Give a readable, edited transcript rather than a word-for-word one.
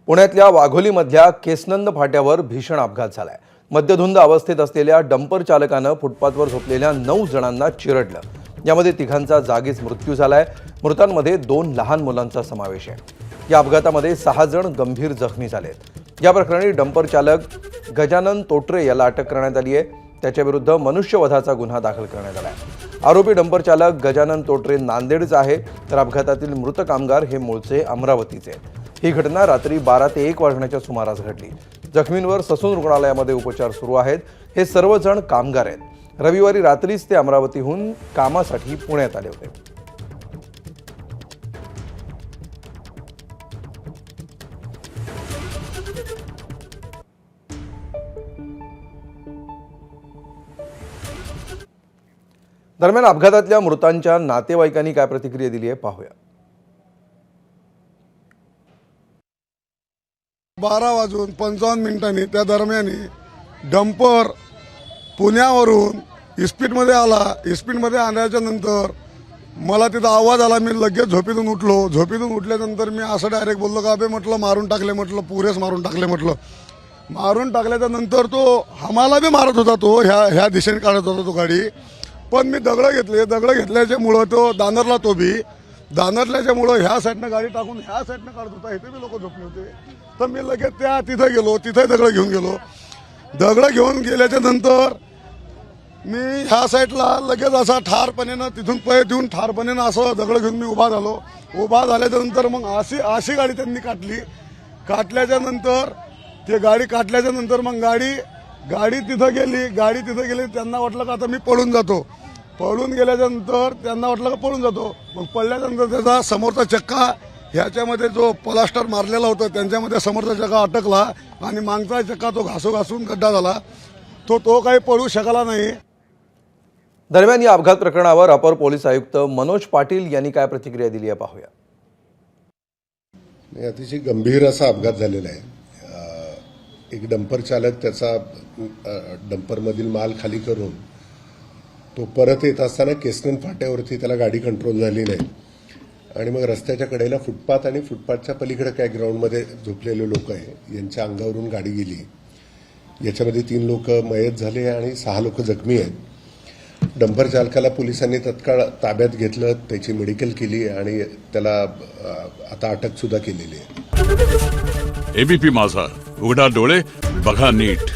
पुण्यातल्या वाघोलीमधल्या केसनंद फाट्यावर भीषण अपघात झालाय। मद्यधुंद अवस्थेत असलेल्या डंपर चालकानं फुटपाथवर झोपलेल्या 9 जणांना चिरडलं। यामध्ये तिघांचा जागीच मृत्यू झालाय। मृतांमध्ये 2 लहान मुलांचा समावेश आहे। या अपघातामध्ये 6 जण गंभीर जखमी झालेत। या प्रकरणी डंपर चालक गजानन तोटरे याला अटक करण्यात आली आहे। त्याच्याविरुद्ध मनुष्यवधाचा गुन्हा दाखल करण्यात आलाय। आरोपी डंपर चालक गजानन तोटरे नांदेडचा आहे, तर अपघातातील मृत कामगार हे मूळचे अमरावतीचे। ही घटना रात्री 12 ते 1 वाजण्याच्या सुमारास घडली। जखमींवर ससून रुग्णालयामध्ये उपचार सुरू आहेत। हे सर्वजण कामगार आहेत। रविवारी रात्रीच ते अमरावतीहून कामासाठी पुण्यात आले होते। दरम्यान अपघातातल्या मृतांच्या नातेवाईकांनी काय प्रतिक्रिया दिली आहे पाहूया। 12:55 त्या दरम्यान डंपर पुण्यावरून इस्पीटमध्ये आला। इस्पीटमध्ये आल्याच्या नंतर मला तिथं आवाज आला। मी लगेच झोपेतून उठलो। झोपेतून उठल्यानंतर मी असं डायरेक्ट बोललो का बे म्हटलं मारून टाकले, म्हटलं पुरेच मारून टाकले, म्हटलं मारून टाकल्याच्या नंतर तो आम्हाला बी मारत होता। तो ह्या दिशेने काढत होता तो गाडी। पण मी दगड घेतले। दगड घेतल्याच्यामुळं तो दानरला, तो बी दानरल्याच्यामुळं ह्या साईडनं गाडी टाकून ह्या साईडनं काढत होता। इथे बी लोक झोपले होते। तर मी लगेच तिथं गेलो। तिथे दगड घेऊन गेलो। दगड घेऊन गेल्याच्या नंतर मी ह्या साईडला लगेच असा ठारपणेनं तिथून पै देऊन ठारपणेनं असं दगड घेऊन मी उभा झालो। उभा झाल्याच्या नंतर मग अशी गाडी त्यांनी काढली। काढल्याच्या नंतर ते गाडी काढल्याच्या नंतर मग गाडी तिथं गेली। गाडी तिथं गेली। त्यांना वाटलं का आता मी पळून जातो। पळून गेल्याच्या नंतर त्यांना वाटलं का पळून जातो। मग पडल्यानंतर त्याचा समोरचा चक्का ह्याच्यामध्ये जो प्लास्टर मारलेला होता त्यांच्यामध्ये समोरचा चक्का अटकला आणि मागचा चक्का तो घासून गड्डा झाला। तो काही पळू शकला नाही। दरम्यान या अपघात प्रकरणावर अपर पोलीस आयुक्त मनोज पाटील यांनी काय प्रतिक्रिया दिली आहे पाहूया। अतिशय गंभीर असा अपघात झालेला आहे। एक डंपर चालक त्याचा डंपरमधील माल खाली करून तो परत येत असताना केसनंद फाट्यावरती त्याला गाडी कंट्रोल झाली नाही आणि मग रस्त्याच्या कडेला फुटपाथ आणि फुटपाथच्या पलीकडे काय ग्राउंडमध्ये झोपलेले लोक आहे यांच्या अंगावरून गाडी गेली। याच्यामध्ये 3 लोक मयत झाले आणि 6 लोक जखमी आहेत। डंपर चालकाला पोलिसांनी तत्काळ ताब्यात घेतलं, त्याची मेडिकल केली आणि त्याला आता अटक सुद्धा केलेली आहे। एबीपी माझा, उघडा डोळे बघा नीट।